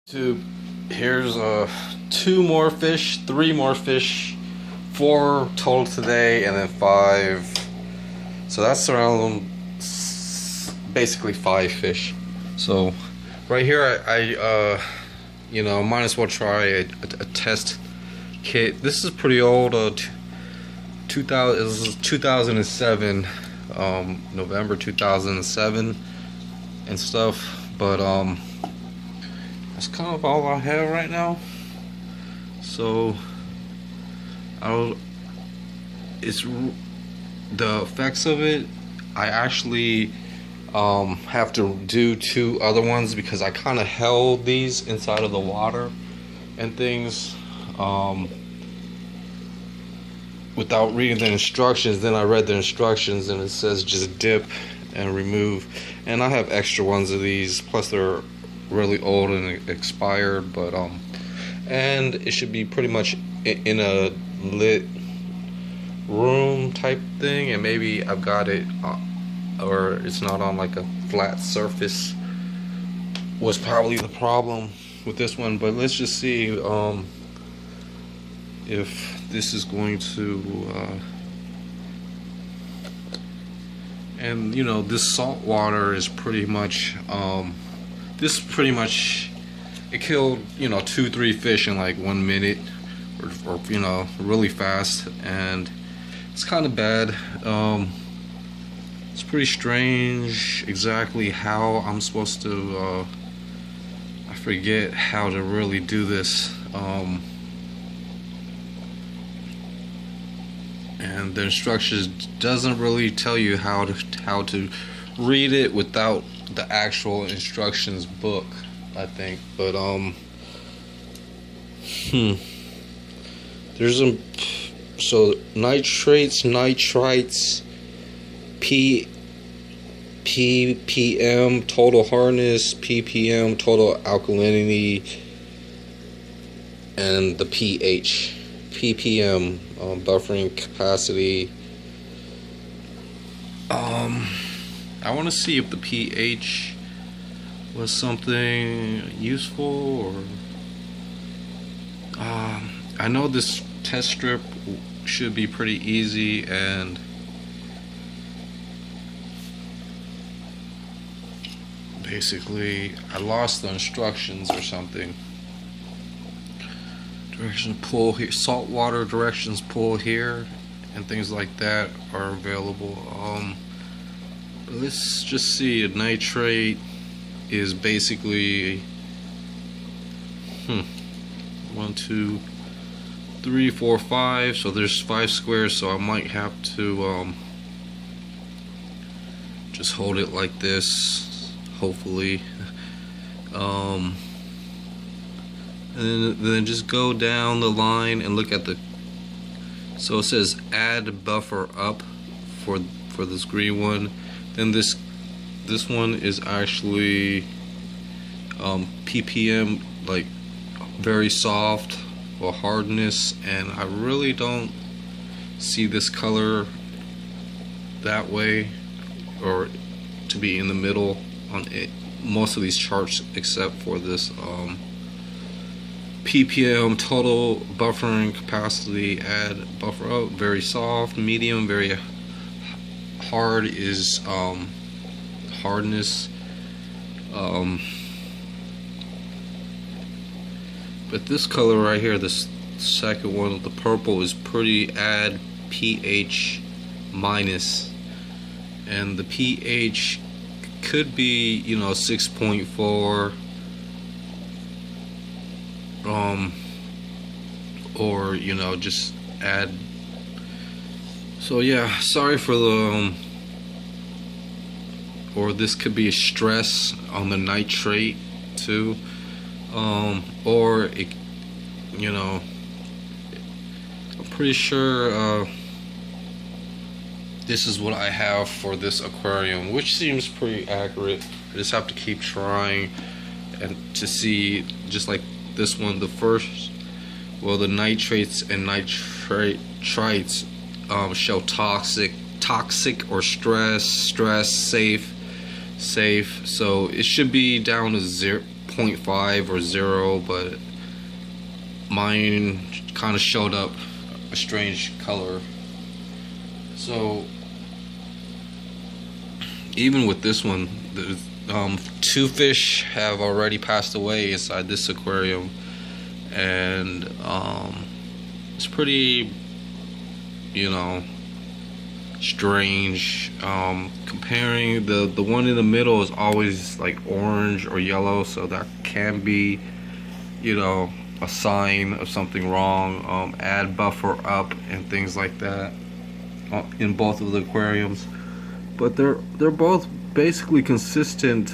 Here's two more fish, three more fish, four total today, and then five. So that's around basically five fish. So right here, I might as well try a test kit. This is pretty old. 2000. This is 2007, November 2007, and stuff. But that's kind of all I have right now. So it's the effects of it. I actually have to do two other ones because I kind of held these inside of the water and things without reading the instructions. Then I read the instructions and it says just dip and remove, and I have extra ones of these, plus they're really old and expired, but and it should be pretty much in a lit room type thing, and maybe I've got it or it's not on like a flat surface was probably the problem with this one. But let's just see if this is going to and this salt water is pretty much it killed 2-3 fish in like 1 minute or really fast, and it's kind of bad. It's pretty strange exactly how I'm supposed to I forget how to really do this, and the instructions doesn't really tell you how to read it without the actual instructions book, I think. But there's so nitrates, nitrites, ppm total hardness, ppm total alkalinity, and the pH, ppm buffering capacity. I want to see if the pH was something useful, or I know this test strip should be pretty easy, and basically I lost the instructions or something. Directions pull here, saltwater directions pull here, and things like that are available. Let's just see. A nitrate is basically 1, 2, 3, 4, 5. So there's 5 squares. So I might have to just hold it like this, hopefully, and then just go down the line and look at the. So it says add buffer up for this green one. Then this one is actually ppm, like very soft, or hardness, and I really don't see this color that way, or to be in the middle on it, most of these charts, except for this ppm total buffering capacity. Add buffer up, very soft, medium, very hard is hardness. But this color right here, this second one, the purple, is pretty. Add pH minus, and the pH could be 6.4, or just add. So yeah, sorry for the or this could be a stress on the nitrate too, or it, I'm pretty sure this is what I have for this aquarium, which seems pretty accurate. I just have to keep trying and to see, just like this one, the first, well, the nitrates and nitrites show toxic or stress, safe. So it should be down to 0.5 or 0, but mine kind of showed up a strange color. So even with this one, two fish have already passed away inside this aquarium, and it's pretty, you know, strange. Comparing the one in the middle is always like orange or yellow, so that can be, you know, a sign of something wrong. Add buffer up and things like that in both of the aquariums, but they're both basically consistent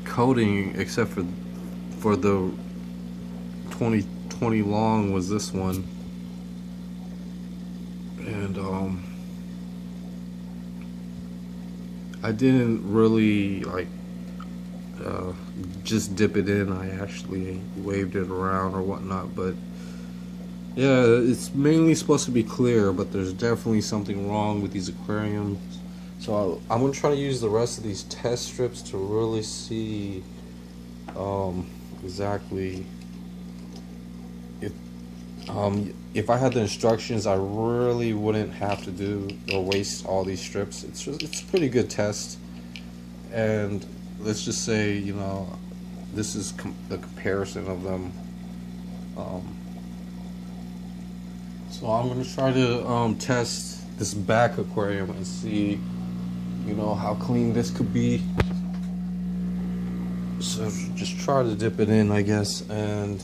coating, except for the 2020 long was this one. And I didn't really like just dip it in. I actually waved it around or whatnot, but yeah, it's mainly supposed to be clear, but there's definitely something wrong with these aquariums. So I'm gonna try to use the rest of these test strips to really see exactly if I had the instructions, I really wouldn't have to do or waste all these strips. It's a pretty good test, and let's just say, you know, this is the comparison of them. So I'm gonna try to test this back aquarium and see, you know, how clean this could be. So just try to dip it in, I guess, and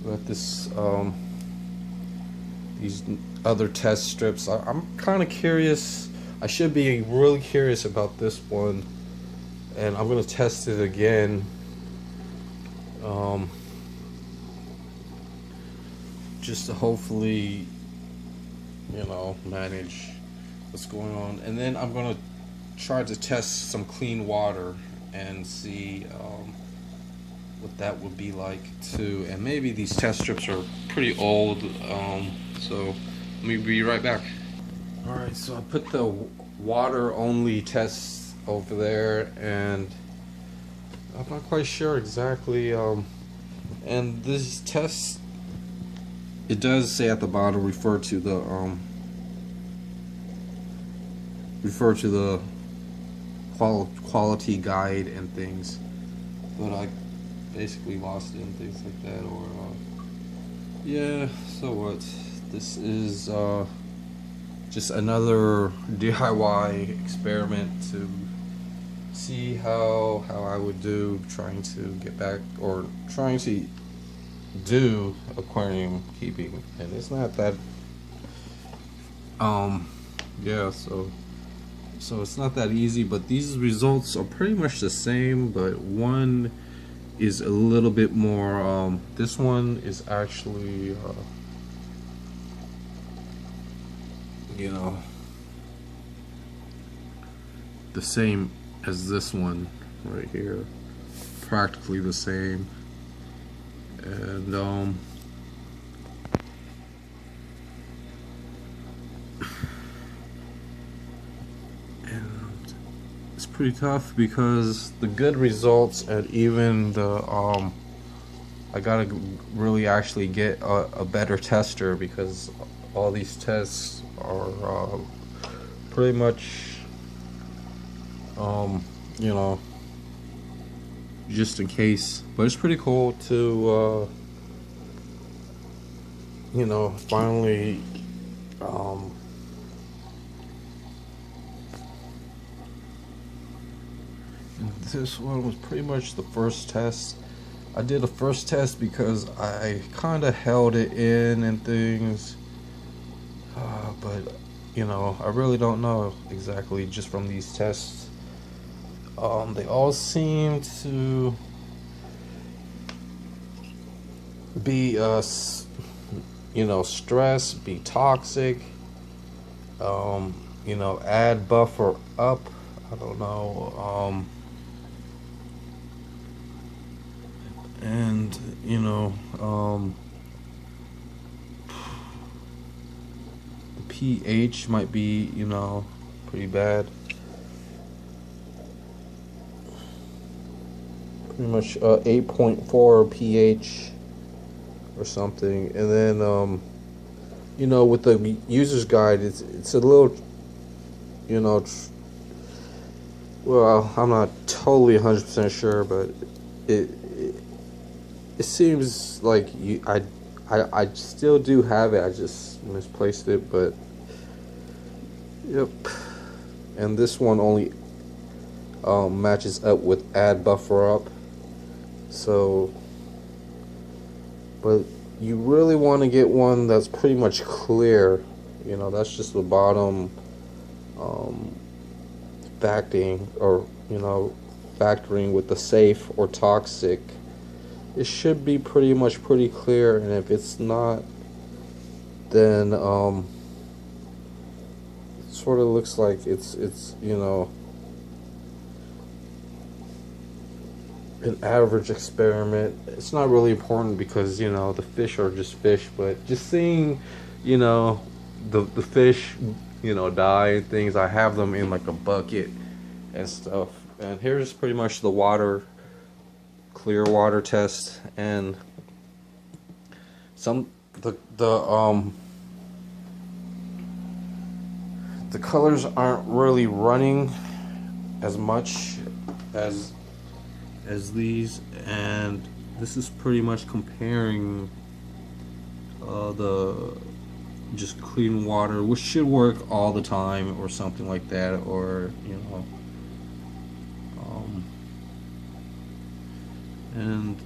let this these other test strips. I'm kind of curious. I should be really curious about this one, and I'm gonna test it again. Just to hopefully, you know, manage what's going on, and then I'm gonna try to test some clean water and see what that would be like too. And maybe these test strips are pretty old, so let me be right back. Alright, so I put the water only tests over there, and I'm not quite sure exactly, and this test, it does say at the bottom, refer to the quality guide and things, but I basically lost it and things like that, or yeah, so what, this is just another DIY experiment to see how I would do trying to get back, or trying to do aquarium keeping, and it's not that yeah, so it's not that easy, but these results are pretty much the same, but one is a little bit more, this one is actually you know, the same as this one right here, practically the same. And it's pretty tough because the good results and even the I gotta really actually get a better tester, because all these tests are pretty much you know, just in case. But it's pretty cool to you know, finally this one was pretty much the first test. I did the first test because I kind of held it in and things, but you know, I really don't know exactly just from these tests. They all seem to be you know, stress, be toxic, you know, add buffer up, I don't know, and you know, the pH might be, you know, pretty bad. pretty much 8.4 pH or something. And then you know, with the user's guide, it's a little, you know, well, I'm not totally 100% sure, but it it seems like I still do have it. I just misplaced it, but yep. And this one only matches up with add buffer up. So, but you really want to get one that's pretty much clear. You know, that's just the bottom factoring, or you know, factoring with the safe or toxic. It should be pretty clear, and if it's not, then it sort of looks like it's you know, an average experiment. It's not really important because, you know, the fish are just fish, but just seeing, you know, the fish, you know, die and things. I have them in like a bucket and stuff, and here's pretty much the water, clear water test. And the colors aren't really running as much as these, and this is pretty much comparing the just clean water, which should work all the time or something like that, or you know, and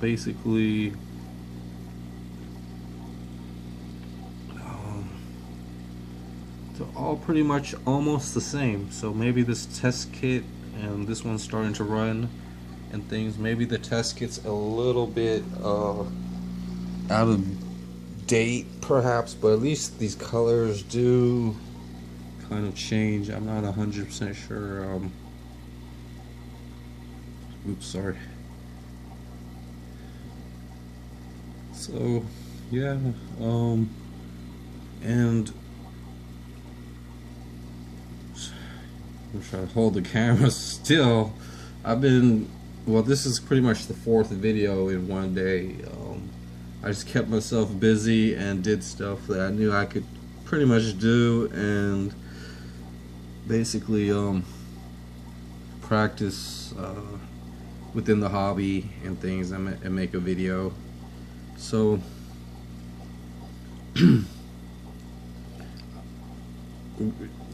basically they're all pretty much almost the same. So maybe this test kit and this one's starting to run and things, maybe the test kit's a little bit out of date perhaps, but at least these colors do kind of change. I'm not 100% sure. Oops, sorry. So yeah, and I'm trying to hold the camera still. Well, this is pretty much the 4th video in one day. I just kept myself busy and did stuff that I knew I could pretty much do, and basically practice within the hobby and things, and make a video. So you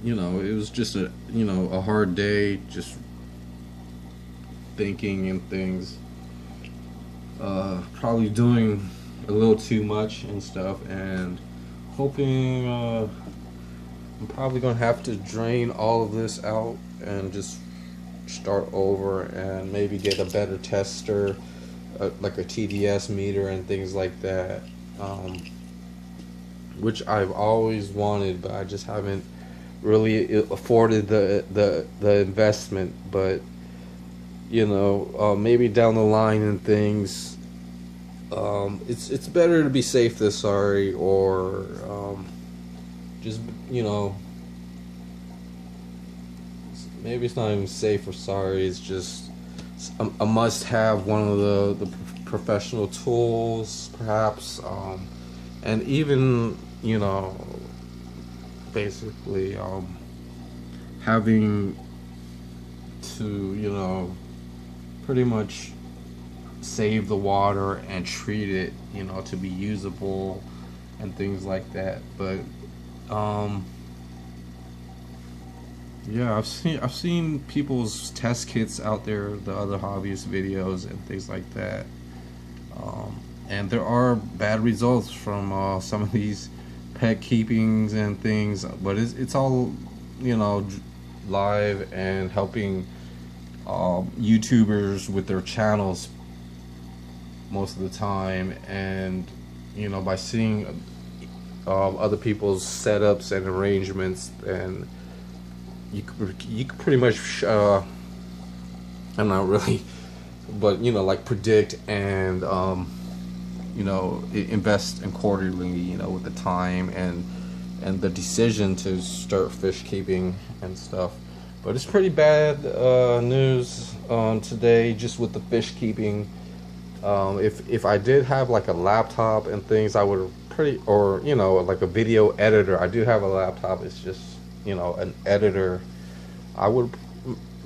know, it was just a hard day, just thinking and things, probably doing a little too much and stuff, and hoping I'm probably gonna have to drain all of this out and just start over, and maybe get a better tester, like a TDS meter and things like that, which I've always wanted, but I just haven't really afforded the investment. But you know, maybe down the line and things, it's better to be safe than sorry, or just, you know, maybe it's not even safe or sorry, it's just a must-have, one of the professional tools perhaps, and even, you know, basically having to, you know, pretty much save the water and treat it, you know, to be usable and things like that. But yeah, I've seen people's test kits out there, the other hobbyist videos and things like that, and there are bad results from some of these pet keepings and things, but it's all, you know, live and helping YouTubers with their channels most of the time. And you know, by seeing other people's setups and arrangements, and you could pretty much I'm not really, but you know, like predict and you know, invest accordingly, you know, with the time and the decision to start fish keeping and stuff. But it's pretty bad news today, just with the fish keeping. If I did have like a laptop and things, I would or like a video editor. I do have a laptop. It's just an editor. I would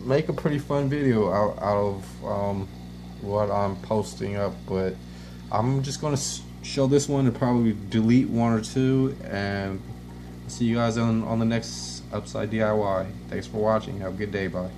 make a pretty fun video out of what I'm posting up, but I'm just gonna show this one and probably delete one or two, and see you guys on the next Upside DIY. Thanks for watching. Have a good day. Bye.